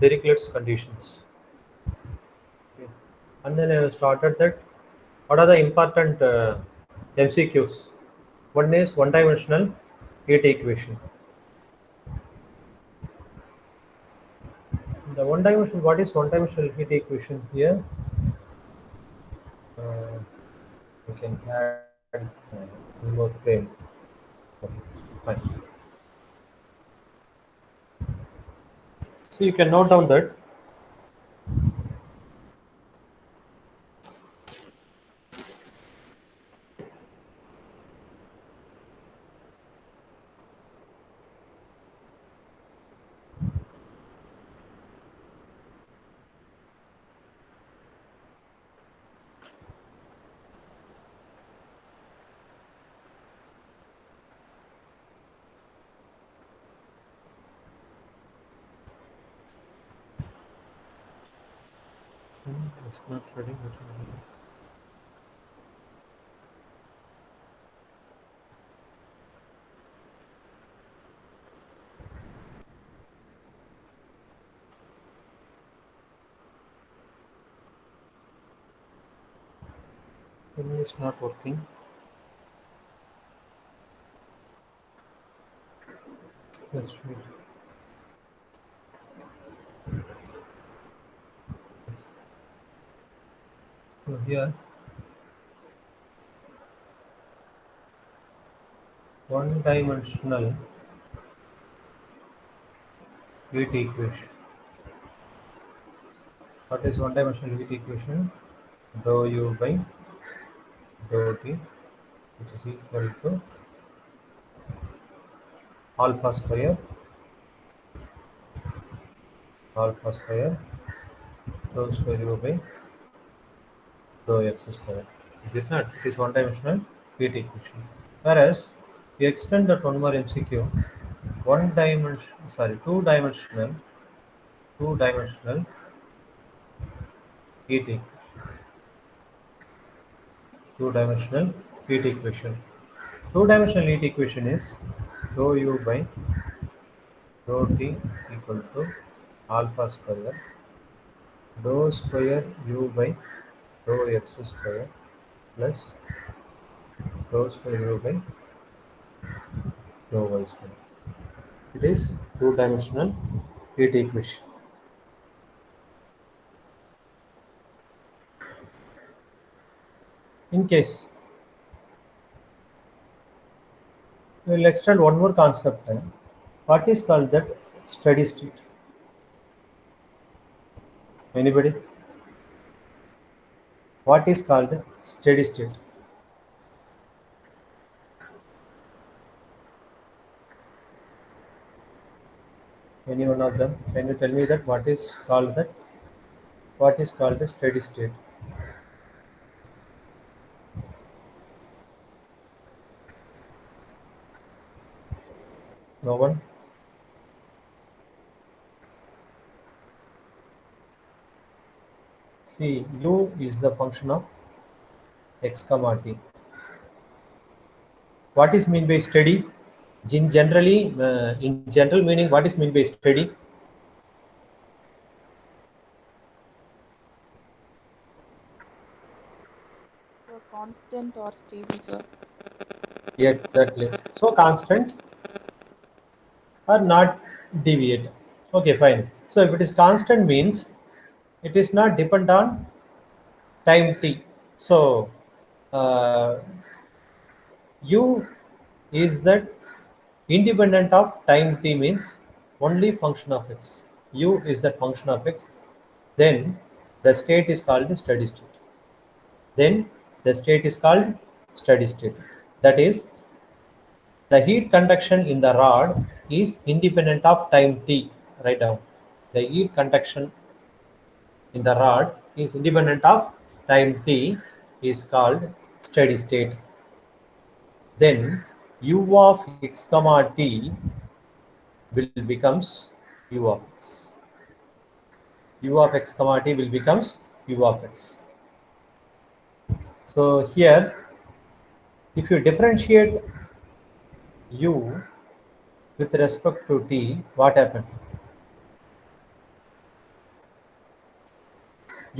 Dirichlet's conditions. Okay. And then I started that. What are the important MCQs? One is one-dimensional heat equation. The one-dimensional. What is one-dimensional heat equation here? Uh, we can add one more frame. Okay, fine. So you can note down that it's not ready. It's not working. That's right. Yes. So here one-dimensional heat equation. What is one-dimensional heat equation? Dou u by dou t, which is equal to alpha square dou square u by dou x square. Is it not? It is one-dimensional heat equation. Whereas we extend that one more MCQ. Two-dimensional heat equation. Two-dimensional heat equation. Two-dimensional heat equation is dou u by dou t equal to alpha square dou square u by dou x square plus dou square u by dou y square. It is two-dimensional heat equation. In case we will extend one more concept. What is called that steady state? Anybody? What is called steady state? Any one of them? Can you tell me that what is called that? What is called a steady state? No one? See, u is the function of x comma t. What is mean by steady? In general meaning, what is mean by steady? So constant or stable, sir. Yeah, exactly. So constant or not deviate. Okay, fine. So if it is constant means it is not depend on time t. So uh, u is that independent of time t means only function of x. U is the function of x. Then the state is called steady state. Then the state is called steady state. That is, the heat conduction in the rod is independent of time t. Write down. The heat conduction in the rod is independent of time t is called steady state. Then u of x comma t will becomes u of x. U of x comma t will becomes u of x. So here, if you differentiate u with respect to t, what happened?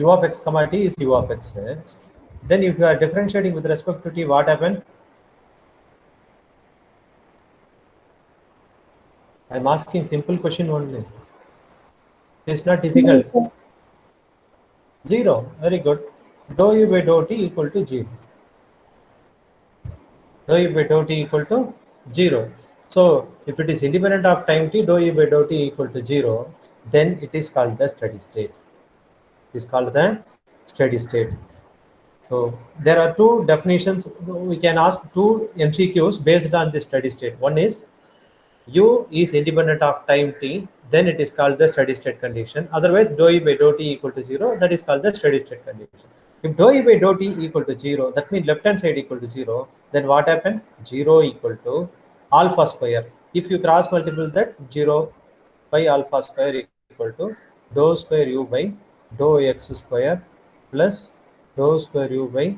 u of x comma t is u of x. Then if you are differentiating with respect to t, what happened? I'm asking simple question only. It's not difficult. 0. Very good. Dou u by dou t equal to 0. Dou u by dou t equal to 0. So if it is independent of time t, dou u by dou t equal to 0, then it is called the steady state. It is called the steady state. So there are two definitions. We can ask two MCQs based on the steady state. One is u is independent of time t, then it is called the steady state condition. Otherwise, dou e by dou t equal to 0, that is called the steady state condition. If dou e by dou t equal to 0, that means left hand side equal to 0, then what happened? 0 equal to alpha square. If you cross multiple that, 0 by alpha square equal to dou square u by dou x square plus dou square u by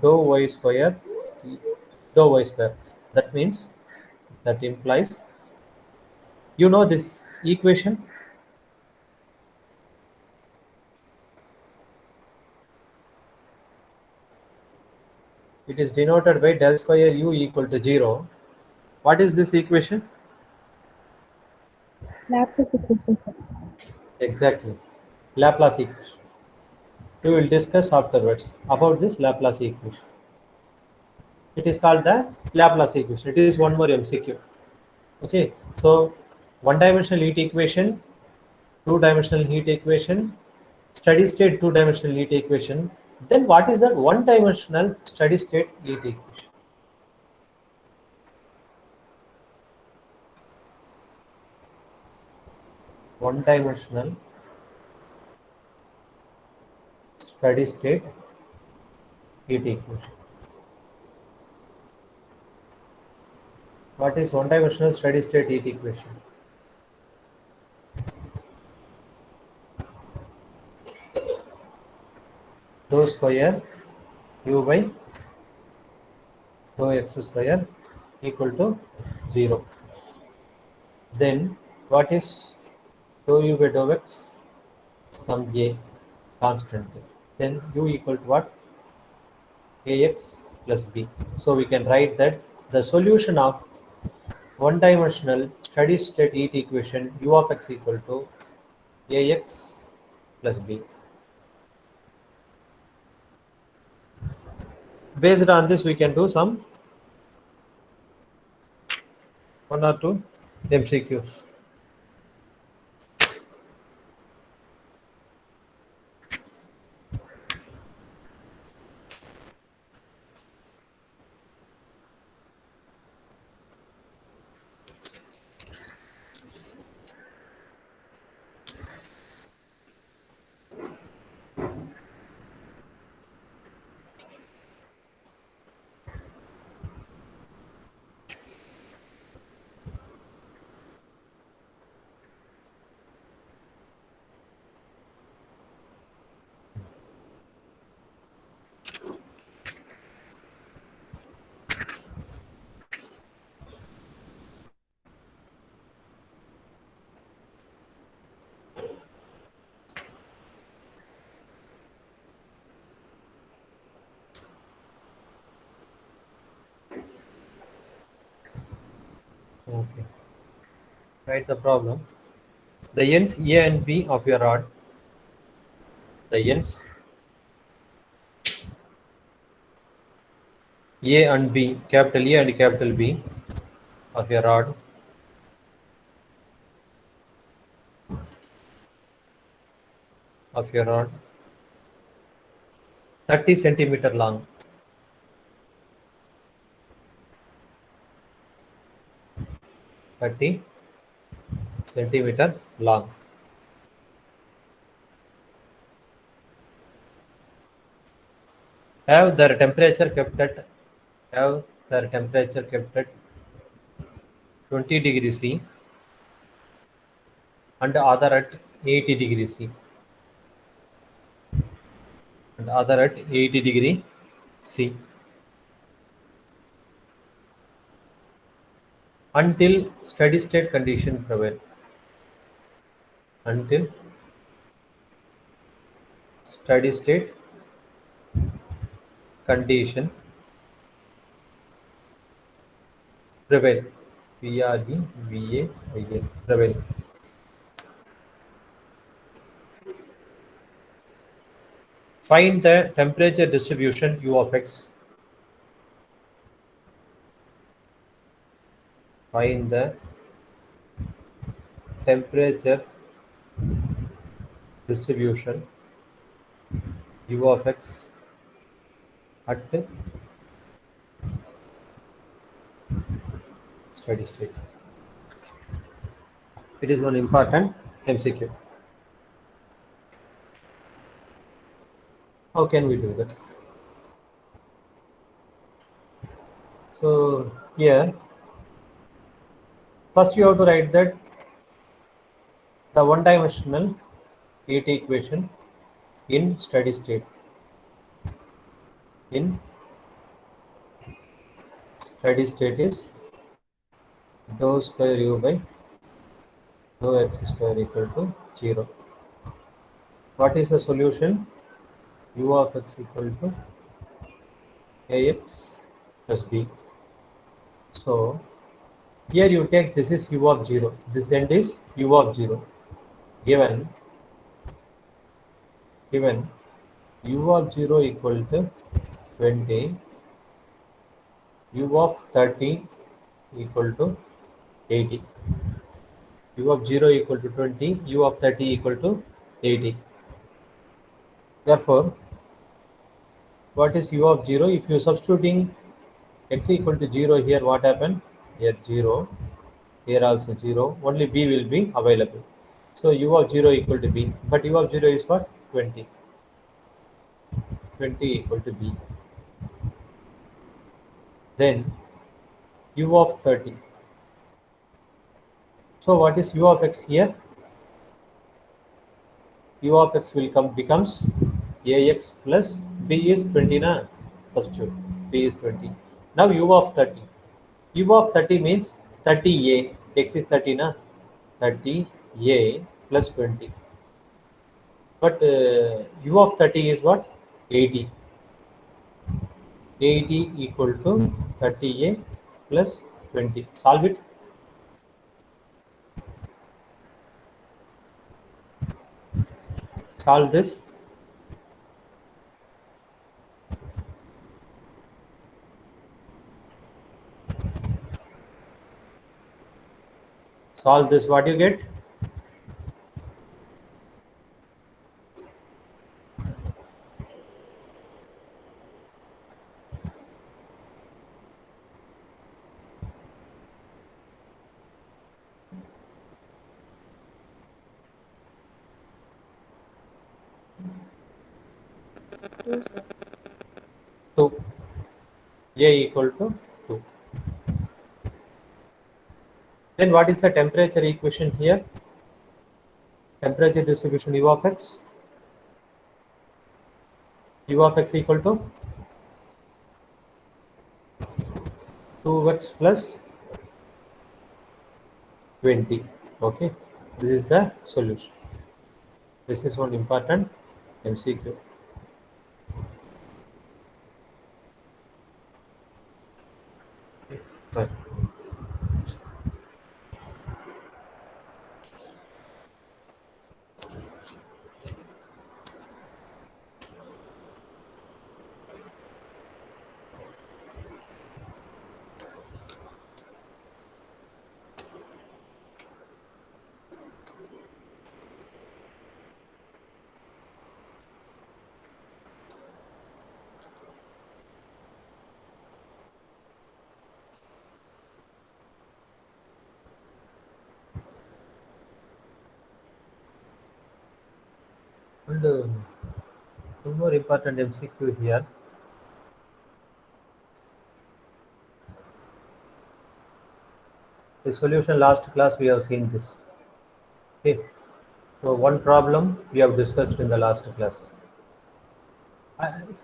dou y square, dou y square. That means, that implies, you know this equation? It is denoted by del square u equal to 0. What is this equation? Laplace equation, sir. Exactly. Laplace equation. We will discuss afterwards about this Laplace equation. It is called the Laplace equation. It is one more MCQ. Okay. So one-dimensional heat equation, two-dimensional heat equation, steady state two-dimensional heat equation. Then what is that one-dimensional steady state heat equation? One-dimensional steady state heat equation. What is one-dimensional steady state heat equation? Dou square u by dou x square equal to 0. Then what is dou u by dou x? Some a constant. Then u equal to what? Ax plus b. So we can write that the solution of one-dimensional steady state heat equation u of x equal to ax plus b. Based on this, we can do some one or two MCQs. Okay. Write the problem. The ends A and B of your rod, the ends A and B, capital A and capital B of your rod of your rod 30 centimeter long, 30 centimeter long. Have their temperature kept at 20 degrees C and other at 80 degrees C and other at 80 degree C until steady state condition prevail. Until steady state condition prevail. Prevail. Prevail. Find the temperature distribution U of x. Find the temperature distribution U of x at steady state. It is one important MCQ. How can we do that? So here, first you have to write that the one-dimensional heat equation in steady state. In steady state is dou square u by dou x square equal to 0. What is the solution? U of x equal to ax plus b. So here you take this is u of 0. This end is u of 0. Given u of 0 equal to 20, u of 30 equal to 80. U of 0 equal to 20, u of 30 equal to 80. Therefore, what is u of 0? If you substituting x equal to 0 here, what happened? Here 0, here also 0, only b will be available. So u of 0 equal to b, but u of 0 is what? 20. 20 equal to b. Then u of 30. So what is u of x here? U of x will becomes ax plus b is 20 na, substitute b is 20. Now u of 30. U of 30 means 30a, x is 30 na, 30a plus 20. But u of 30 is what? 80. 80 equal to 30a plus 20. Solve it. Solve this. Solve this. What you get? Two, sir. 2. A equal to 2. Then what is the temperature equation here? Temperature distribution U of x. U of x equal to 2x plus 20. Okay, this is the solution. This is one important MCQ. Fine. And one more important MCQ here. The solution last class we have seen this. Okay. So one problem we have discussed in the last class.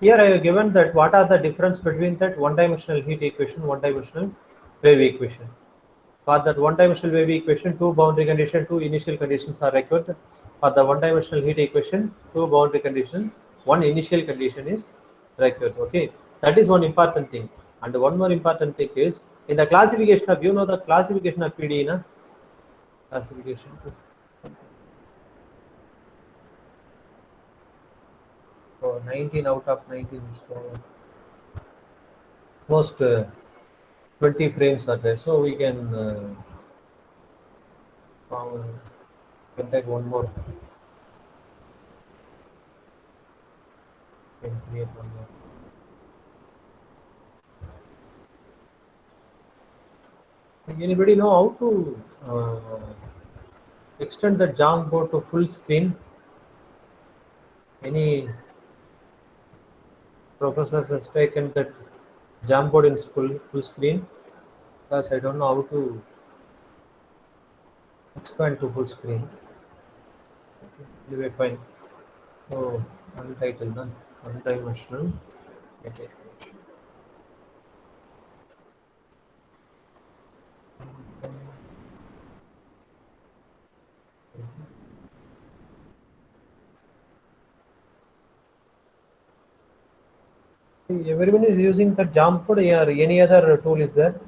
Here I have given that what are the difference between that one-dimensional heat equation, one-dimensional wave equation. For that one-dimensional wave equation, two boundary conditions, two initial conditions are required. For the one-dimensional heat equation, two boundary conditions one initial condition is required. Okay, that is one important thing. And one more important thing is in the classification of, you know, the classification of PD, na? Classification. So 19 out of 19 is most 20 frames are there. So we can take one more. Can create one more. Anybody know how to extend the Jamboard to full screen? Any professors has taken that Jamboard in full screen? Because I don't know how to expand to full screen. Anyway, fine. So untitled, none. Undimensional. Okay. Everyone is using the Jamboard or any other tool is there?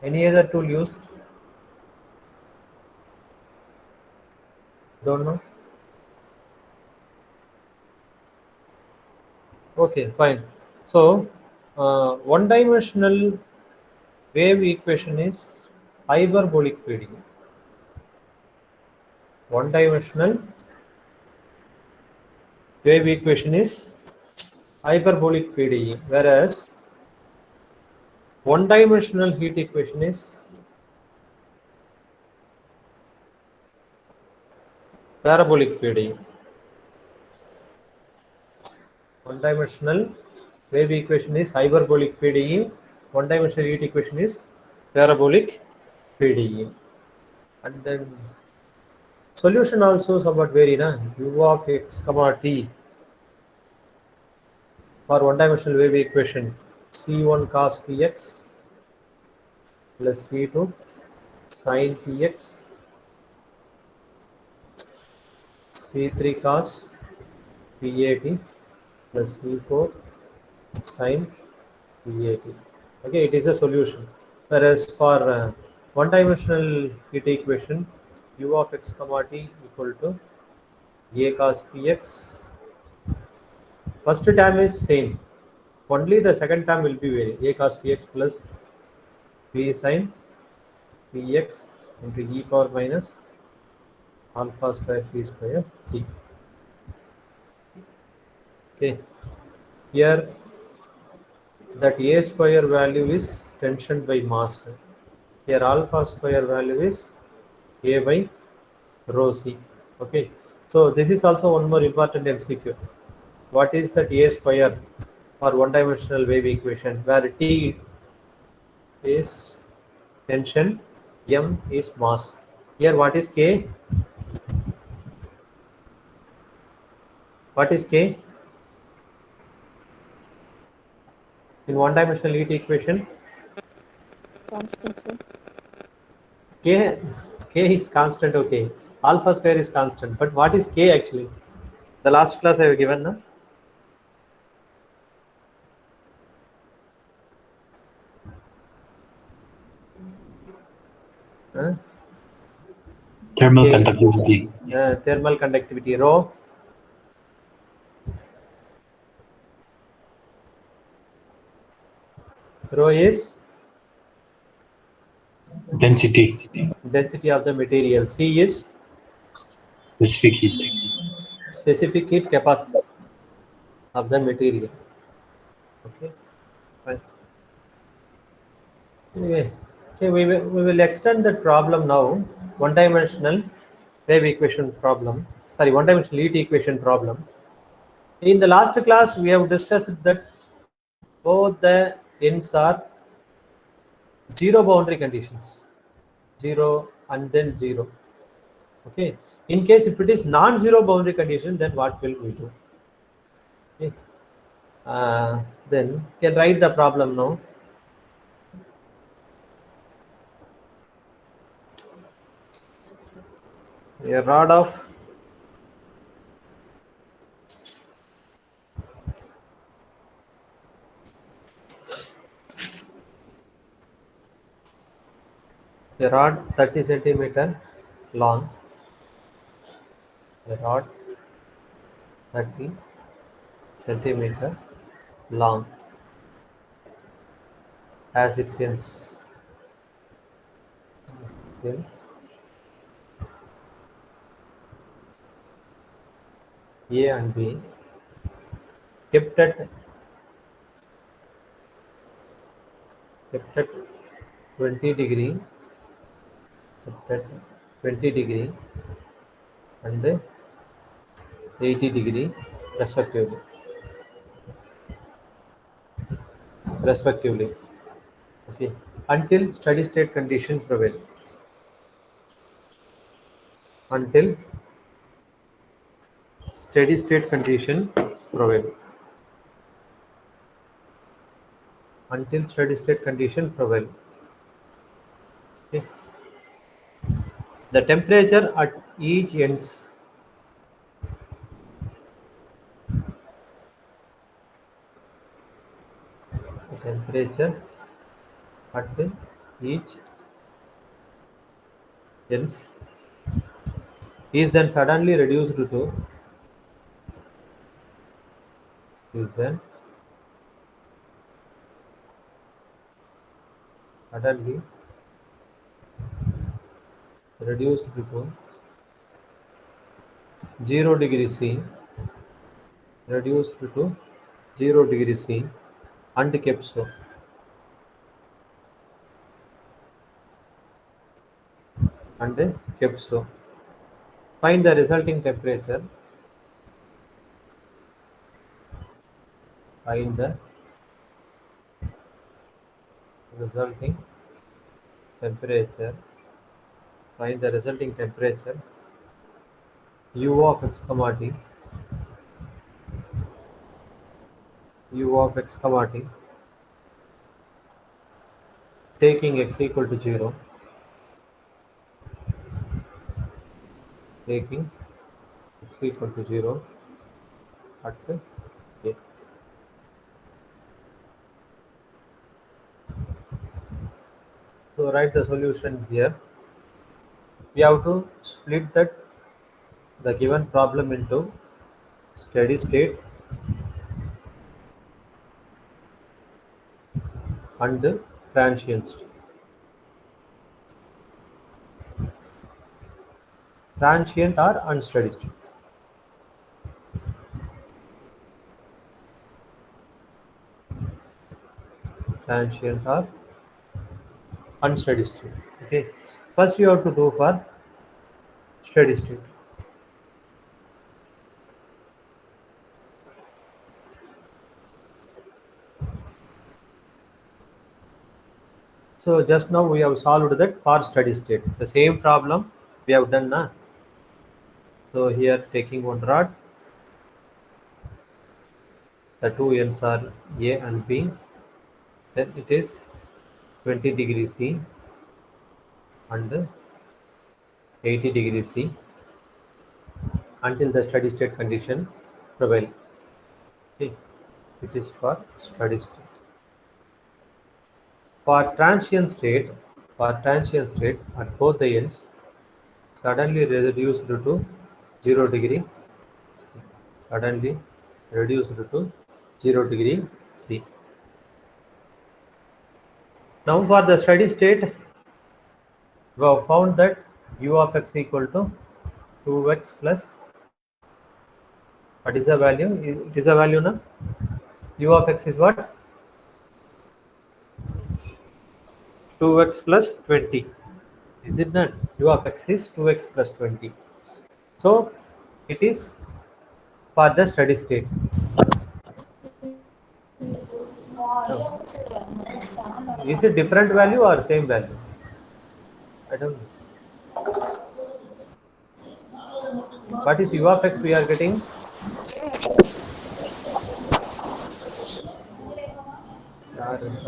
Any other tool used? Don't know. Okay, fine. So, one-dimensional wave equation is hyperbolic PD. One-dimensional wave equation is hyperbolic PDE, whereas one-dimensional heat equation is parabolic PDE. One-dimensional wave equation is hyperbolic PDE. One-dimensional heat equation is parabolic PDE. And then solution also somewhat vary, na? U of x comma t for one-dimensional wave equation c1 cos px plus c2 sin px c3 cos PAT plus C4 sin PAT. Okay, it is a solution. Whereas for one-dimensional heat equation, U of x comma t equal to A cos Px. First term is same. Only the second term will be vary. A cos Px plus B sin Px into e power minus alpha square P square t. Okay. Here that A square value is tension by mass. Here alpha square value is A by rho c. Okay. So this is also one more important MCQ. What is that A square for one-dimensional wave equation where T is tension, M is mass. Here what is K? What is K? In one-dimensional heat equation, Constant, sir. K is constant, okay. Alpha square is constant. But what is K actually? The last class I have given, no? Huh? Thermal K, conductivity. thermal conductivity, rho. Rho is Density. density of the material. C is Specific heat. specific heat capacity of the material. Okay, fine. Anyway, okay, we will extend that problem now. One-dimensional wave equation problem. Sorry, one-dimensional heat equation problem. In the last class, we have discussed that both the ends are zero boundary conditions, zero and then zero. Okay. In case if it is non-zero boundary condition, then what will we do? Okay. Then you can write the problem now. A rod of a rod 30 centimeter long, a rod 30 centimeter long has its ends A and B kept at 20 degree, kept at 20 degree and 80 degree respectively. Okay, until steady state condition prevail. Until steady state condition prevail. Until steady state condition prevail. Okay. The temperature at each ends the temperature at each ends is then suddenly reduced to is then suddenly reduced to 0 degree C, reduced to 0 degree C and kept so. And kept so. Find the resulting temperature. Find the resulting temperature. Find the resulting temperature U of x comma t. U of x comma t. Taking x equal to 0. Taking x equal to 0 at a. So write the solution here. We have to split the given problem into steady state and transient state. Transient or unsteady state. Transient or unsteady state. Okay. First you have to do for steady state. So just now we have solved that for steady state. The same problem we have done now. So here taking one rod, the two ends are A and B. Then it is 20 degree C and 80 degree C until the steady state condition prevail. Okay. It is for steady state. For transient state at both the ends suddenly reduced to 0 degree C. Suddenly reduced to 0 degree C. Now for the steady state, we have found that u of x equal to 2x plus, what is the value? It is a value now. U of x is what? 2x plus 20. Is it not? U of x is 2x plus 20. So it is for the steady state. No. Is it different value or same value? I don't know. What is u of x we are getting?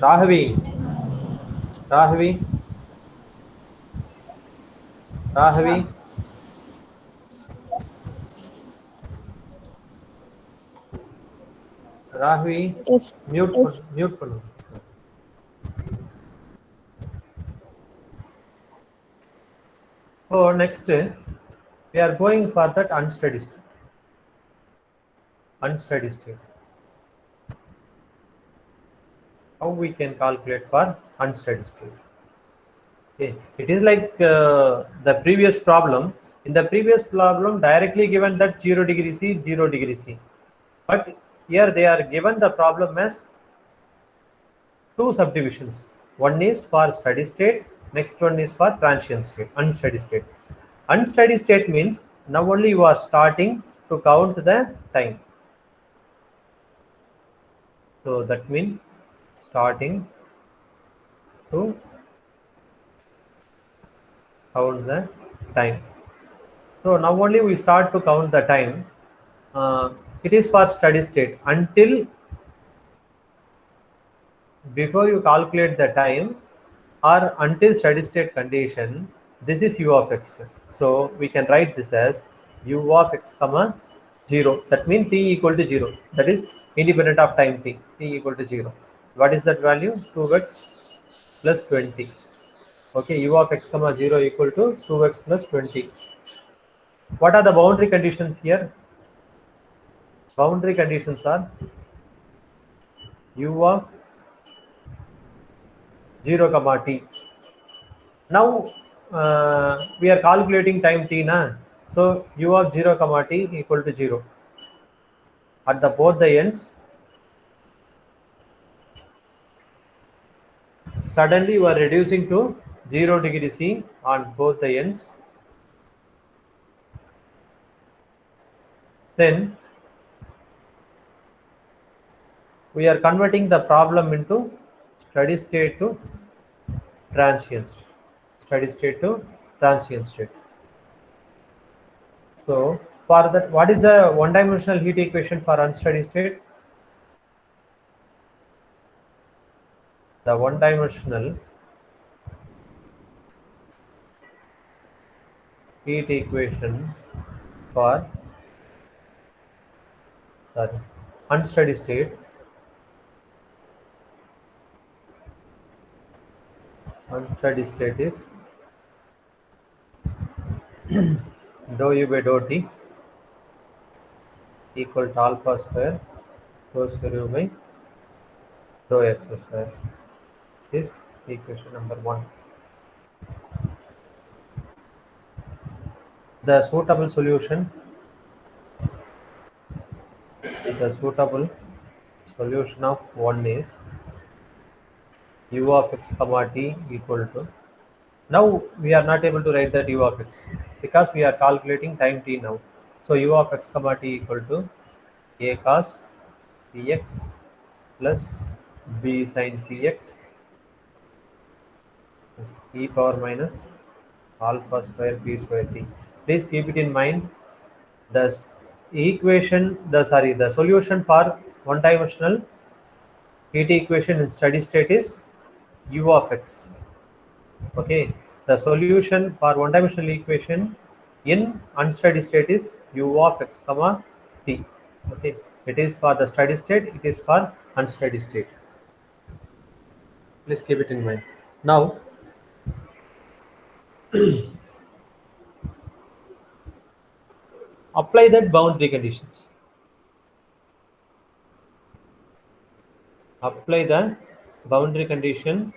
Rahavi. Rahavi. Rahavi. Rahvi, Yes. mute Yes. mute பண்ணு. So next we are going for that unsteady state. Unsteady state. How we can calculate for unsteady state? Okay, it is like the previous problem. In the previous problem, directly given that 0 degree C, 0 degree C. But here they are given the problem as two subdivisions. One is for steady state, next one is for transient state, unsteady state. Unsteady state means now only you are starting to count the time. So that means starting to count the time. So now only we start to count the time. It is for steady state until before you calculate the time or until steady state condition. This is u of x. So we can write this as u of x comma 0. That means t equal to 0. That is independent of time t. T equal to 0. What is that value? 2x plus 20. Okay, u of x comma 0 equal to 2x plus 20. What are the boundary conditions here? Boundary conditions are u of 0 comma t. Now we are calculating time t na, so u of 0 comma t equal to 0 at the both the ends. Suddenly you are reducing to 0 degree C on both the ends. Then we are converting the problem into steady state to transient state. Steady state to transient state. So for that, what is the one-dimensional heat equation for unsteady state? The one-dimensional heat equation for unsteady state is dou u by dou t equal to alpha square dou square u by dou x square. Is equation number 1. The suitable solution of 1 is u of x comma t equal to, now we are not able to write that u of x because we are calculating time t now. So u of x comma t equal to a cos px plus b sin px e power minus alpha square p square t. Please keep it in mind. The solution for one-dimensional heat equation in steady state is u of x. Okay, the solution for one-dimensional equation in unsteady state is u of x comma t. Okay, it is for the steady state, it is for unsteady state. Please keep it in mind. Now apply that boundary conditions. Apply the boundary condition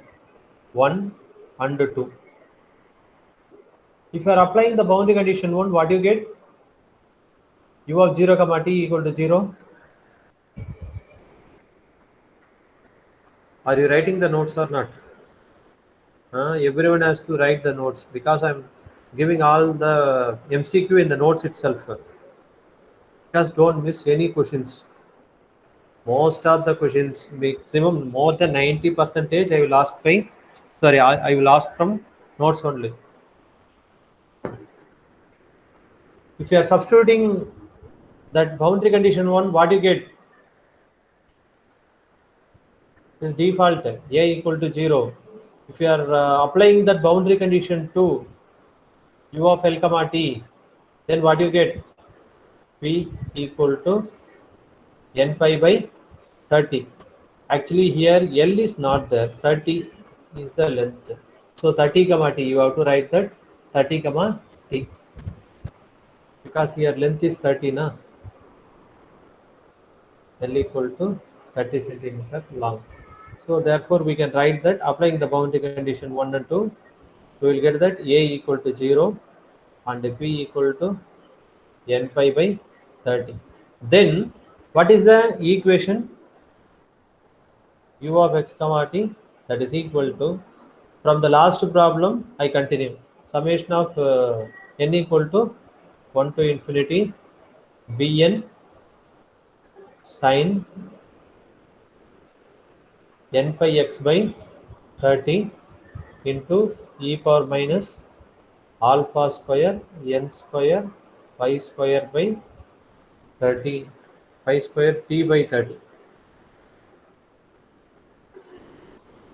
1 and 2. If you are applying the boundary condition 1, what do you get? U of 0 comma t equal to 0. Are you writing the notes or not? Everyone has to write the notes because I'm giving all the MCQ in the notes itself. Just don't miss any questions. Most of the questions, maximum more than 90%, I will ask I will ask from notes only. If you are substituting that boundary condition 1, what do you get? Is default a equal to 0. If you are applying that boundary condition 2, u of l comma t, then what do you get? P equal to n pi by 30. Actually here L is not there, 30 is the length. So 30 comma t, you have to write that 30 comma t, because here length is 30 na. L equal to 30 centimeter long. So therefore we can write that applying the boundary condition 1 and 2, we will get that A equal to 0 and B equal to n pi by 30. Then what is the equation? U of x comma t, that is equal to, from the last problem I continue, summation of n equal to 1 to infinity bn sin n pi x by 30 into e power minus alpha square n square pi square by 30 pi square t by 30.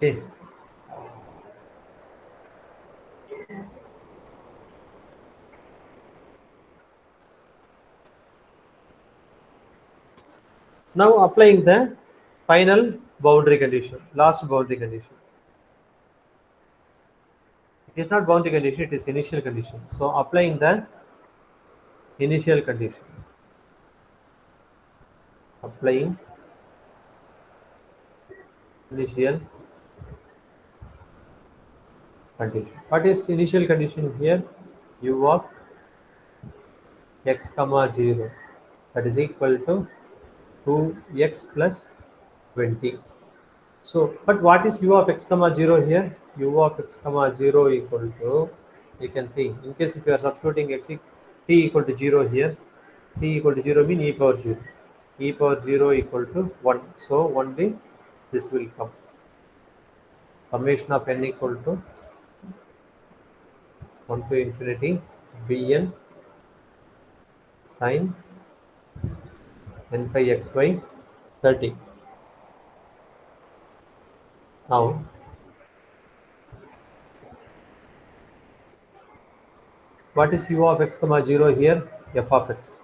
Okay. Now applying the final boundary condition, last boundary condition. It is not boundary condition, it is initial condition. So applying the initial condition. Applying initial condition. What is initial condition here? U of x comma 0, that is equal to 2x plus 20. So, but what is u of x comma 0 here? U of x comma 0 equal to, you can see, in case if you are substituting t equal to 0 here, t equal to 0 mean e power 0. E power 0 equal to 1. So, only this will come. Summation of n equal to 1 to infinity bn sin n pi x by 30. Now, what is u of x comma 0 here? F of x,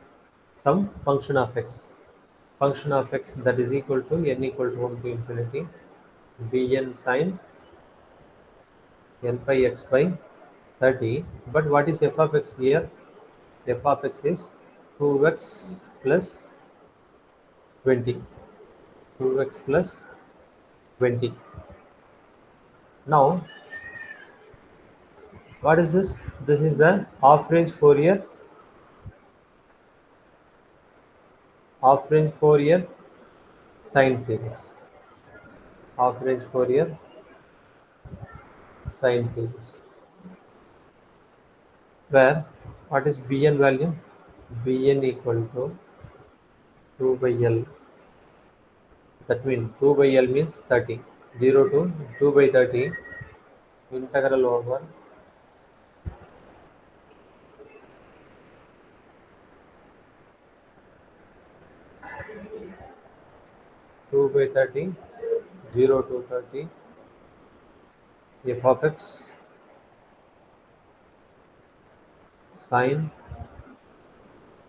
some function of x. Function of x, that is equal to n equal to 1 to infinity bn sin n pi x by 30. But what is f of x here? F of x is 2x plus 20. 2x plus 20. Now, what is this? This is the half range Fourier sine series. Half range Fourier sine series. Where what is bn value? Bn equal to 2 by L. That means 2 by L means 30. 0 to 2 by 30 integral over 2 by 30, 0 to 30, f of x sin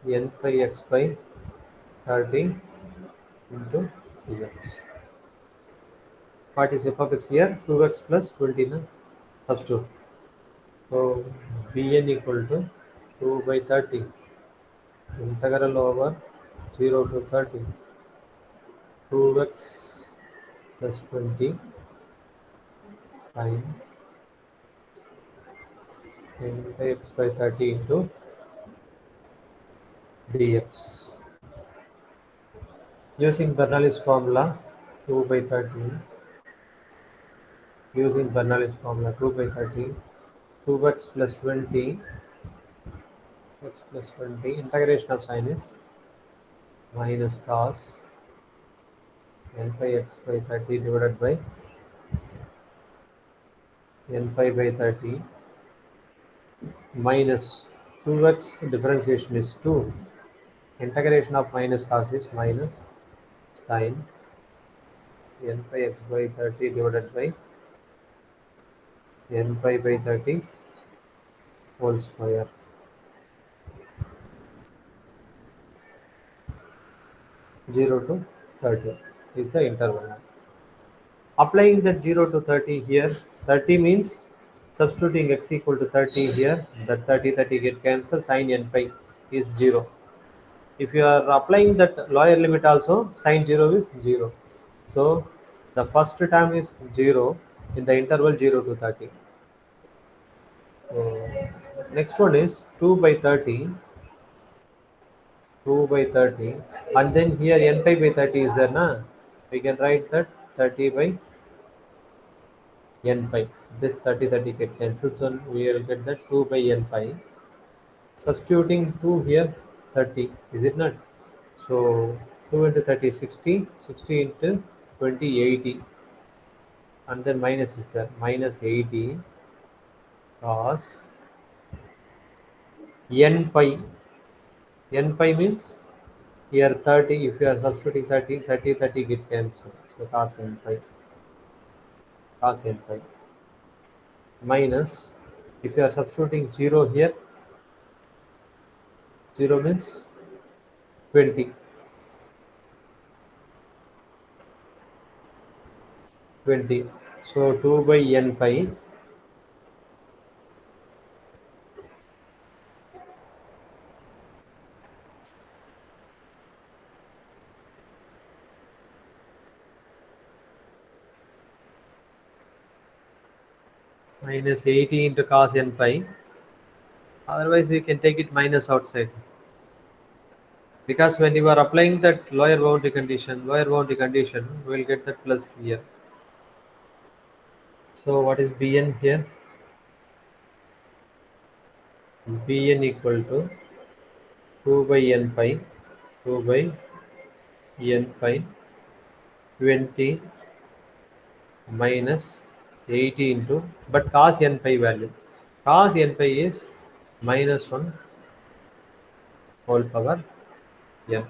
n pi x by 30 into dx. What is f of x here? 2x plus 20 na? Substitute. So bn equal to 2 by 30 integral over 0 to 30 2x plus 20 sin n pi x by 30 into dx. Using Bernoulli's formula 2 by 30, using Bernoulli's formula 2 by 30, 2x plus 20, x plus 20, integration of sin is minus cos n pi x by 30 divided by n pi by 30 minus 2x differentiation is 2. Integration of minus cos is minus sin n pi x by 30 divided by n pi by 30 whole square. 0 to 30 is the interval. Applying that 0 to 30 here, 30 means substituting x equal to 30 here, that 30 get cancelled, sin n pi is 0. If you are applying that lower limit also, sin 0 is 0. So the first term is 0 in the interval 0 to 30. So next one is 2 by 30, 2 by 30, and then here n pi by 30 is there, na? We can write that 30 by n pi. This 30 get cancelled, so we will get that 2 by n pi. Substituting 2 here, 30, is it not? So 2 into 30 is 60, 60 into 20 80, and then minus is there, minus 80 cos n pi. N pi means here 30, if you are substituting 30, 30 get cancelled, so cos n pi, cos n pi, minus, if you are substituting 0 here, 0 means 20, 20. So 2 by n pi minus 80 into cos n pi. Otherwise, we can take it minus outside. Because when you are applying that lower boundary condition, we will get that plus here. So what is Bn here? Bn equal to 2 by n pi, 2 by n pi 20 minus 80 into, but cos n pi value. Cos n pi is minus 1 whole power n.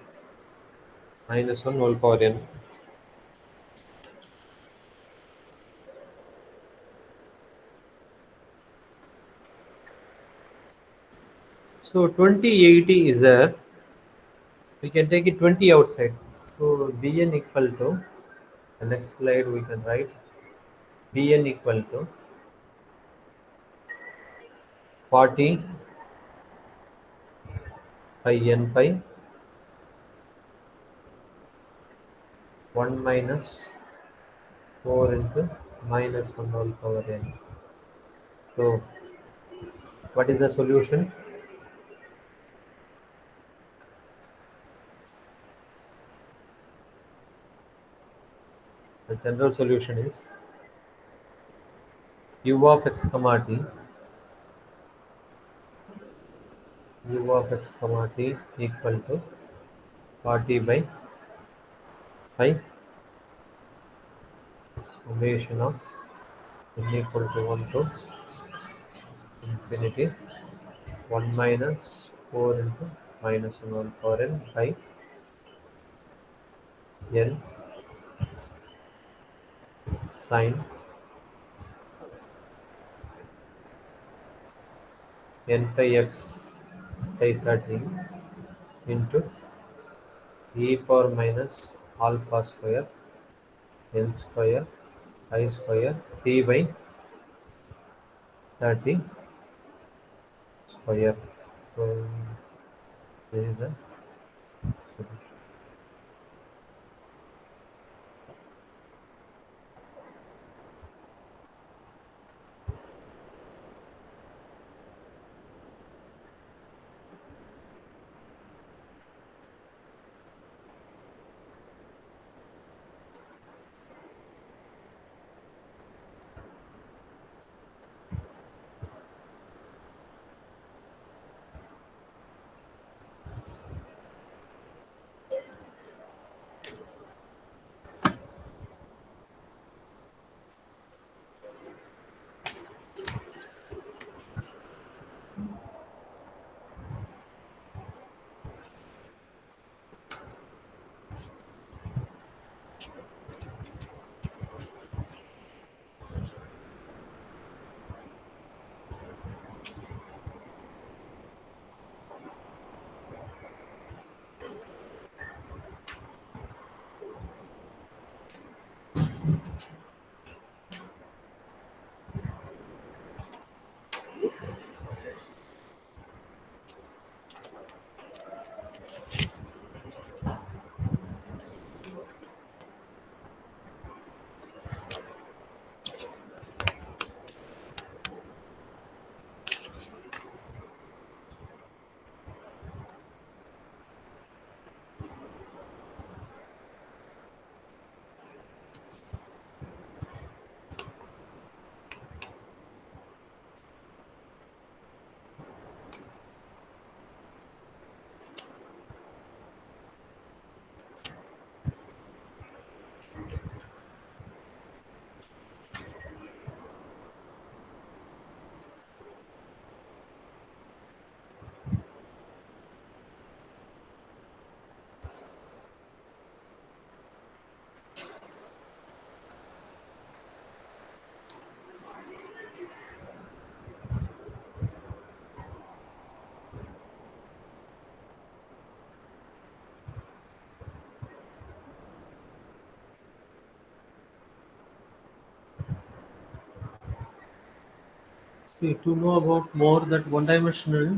Minus 1 whole power n. So 2080 is there. We can take it 20 outside. So Bn equal to, the next slide we can write Bn equal to 40 by n pi 1 minus 4 into minus 1 whole power n. So what is the solution? The general solution is u of x comma t, u of x comma t equal to 40 by pi summation of n equal to 1 to infinity 1 minus 4 into minus 1 whole power n by n sin n pi x by 30 into e power minus alpha square n square I square t by 30 square. So this is the solution. Okay, to know about more that one-dimensional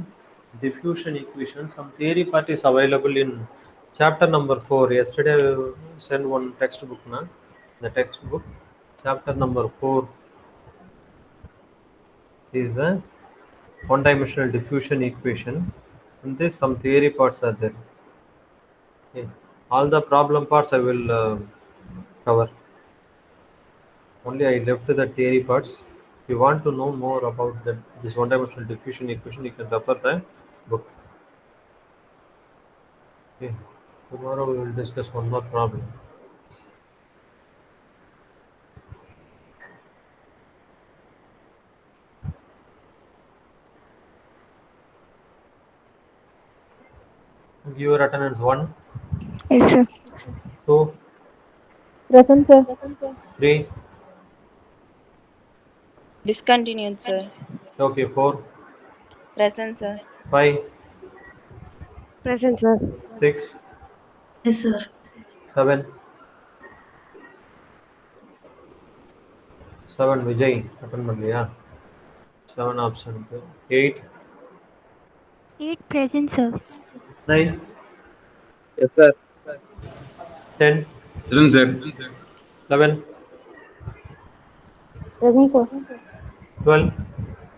diffusion equation, some theory part is available in chapter number 4. Yesterday I sent one textbook, na? The textbook, chapter number 4 is the one-dimensional diffusion equation. And this some theory parts are there. Okay. All the problem parts I will cover. Only I left the theory parts. If you want to know more about this one-dimensional diffusion equation, you can refer the book. Okay. Tomorrow we will discuss one more problem. Give your attendance 1, Yes, sir. 2, Present, sir. 3, Discontinued, sir. okay, 4, Present, sir. 5, Present, sir. 6, Yes, sir. 7, 7 Vijay, attend பண்ணலையா? 7 absent. 8, 8 present, sir. 9, Yes, sir. 10, Present, sir. 11, Present, sir. 12,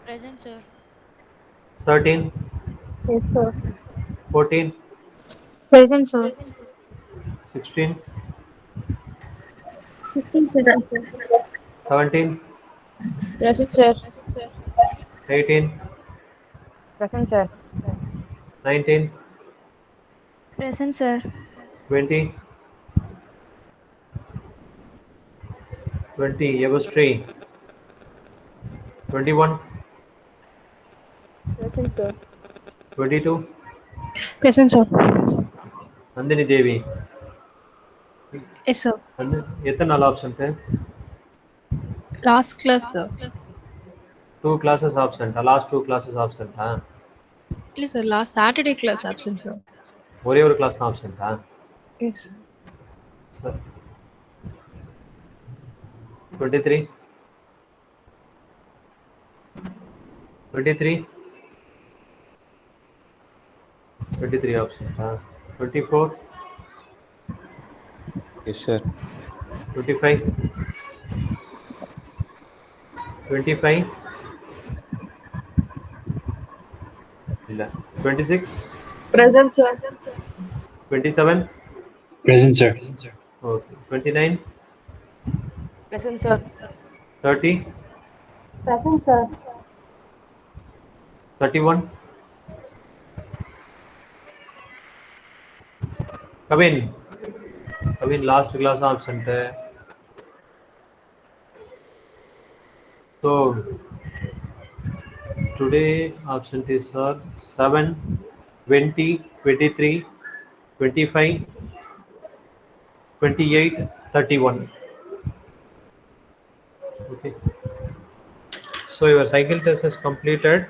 Present, sir. 13, Yes, sir. 14, Present, sir. 16, 15 present, sir. 17, Present, sir. 18, Present, sir. 19, Present, sir. 20, 20 Yavastri, 21, Present, sir. 22, Present, sir. Nandini Devi. Yes, sir. எத்தனை நாள் absent? Last class, sir. 2 classes absent. Last 2 classes absent. Yes, sir. Last Saturday class absent, sir. ஒரே ஒரு class தான் absent. Yes. Sir. 23, 23, 23 absent. 24, Yes, sir. 25, 25, ಇಲ್ಲ 26, Present, sir. 27, Present, sir. okay, 29, Present, sir. 30, Present, sir. 31, Kavin, last class absent. So today absentees are 7, 20, 23, 25, 28, 31. Okay. So your cycle test is completed.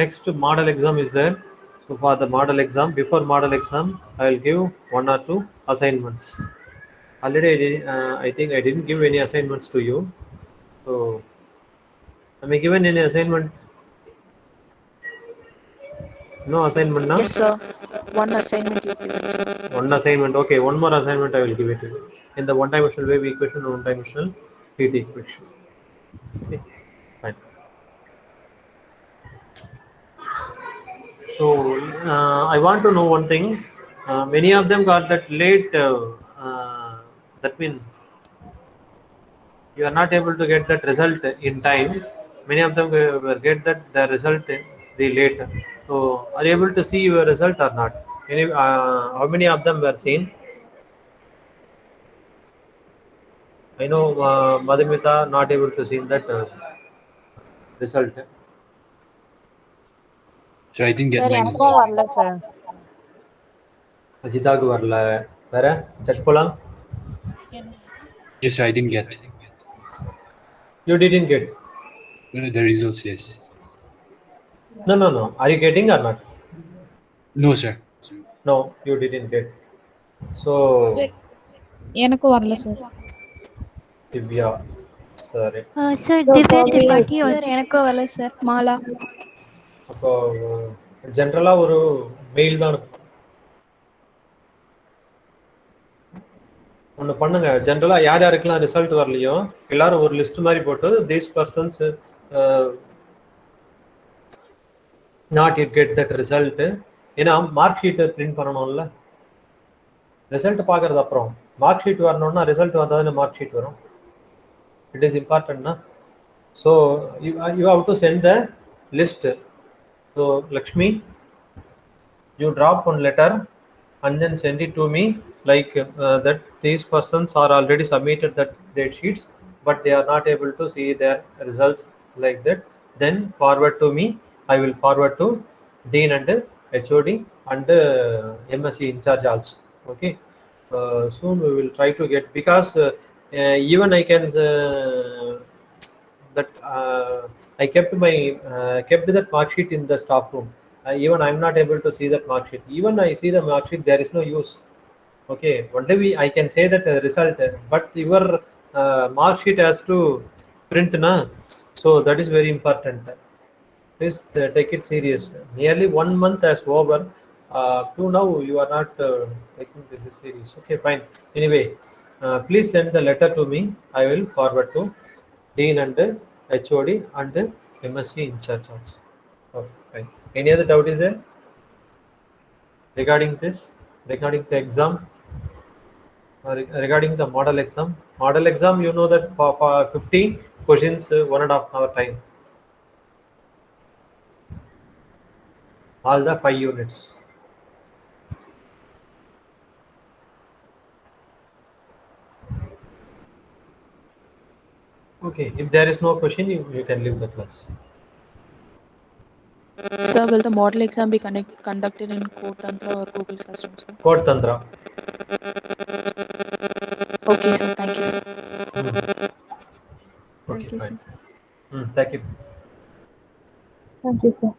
Next model exam is there. So for the model exam, before model exam, I will give 1 or 2 assignments. Already, I think I didn't give any assignments to you. So, am I given any assignment? No assignment now? Yes, sir. One assignment is given, sir. One assignment. Okay, one more assignment I will give it to you. In the one-dimensional wave equation and one-dimensional heat equation. Okay, fine. So, I want to know one thing. Many of them got that late. That means you are not able to get that result in time. Many of them will get that the result the late. So, are you able to see your result or not? How many of them were seen? I know Madhumita not able to see that result. Sir, I didn't get சரி mine. எனக்கும் வரல sir. அஜிதாக்கு வரல. வேற check போலாம். Yes, sir, I didn't get. You didn't get. The results, yes. No. Are you getting or not? No, sir. No, you didn't get. So, எனக்கும் வரல, sir. Divya, சரி. Sir, Divya Tripathi or sir எனக்கும் வரல sir. Mala. அப்போ ஜென்ரலாக ஒரு mail தான் அனுப்பணும். ஒன்று பண்ணுங்க, ஜென்ரலாக யார் யாருக்கெல்லாம் ரிசல்ட் வரலையோ எல்லாரும் ஒரு லிஸ்ட் மாதிரி போட்டு these persons not it get that result. ஏன்னா மார்க் ஷீட்டை பிரிண்ட் பண்ணணும்ல. ரிசல்ட் பார்க்கறது அப்புறம் மார்க் ஷீட் வரணும்னா ரிசல்ட் வந்தால் தானே மார்க் ஷீட் வரும். இட் இஸ் இம்பார்ட்டன்ட்னா. So you have to send the list. So Lakshmi, you drop one letter and then send it to me like that these persons are already submitted that date sheets but they are not able to see their results like that. Then forward to me. I will forward to dean and HOD and MSc in charge also. Okay. Soon we will try to get, because even I can that I kept that mark sheet in the staff room. Even I'm not able to see that mark sheet. Even I see the mark sheet, there is no use. Okay, one day I can say that result, but your mark sheet has to print na. So that is very important. Please take it serious. Nearly 1 month has over. To now you are not taking this is serious. Okay, fine. Anyway, please send the letter to me. I will forward to Dean and HOD and MSc in charge also. Okay, fine. Any other doubt is there regarding this, regarding the exam, or regarding the model exam? Model exam, you know that for 50 questions, 1.5 hour time. All the 5 units. Okay, if there is no question, you can leave the class. Sir, will the model exam be conducted in Code Tantra or Google Classroom, sir? Code Tantra. Okay, sir. Thank you, sir. Okay, fine. Thank you. Thank you, sir.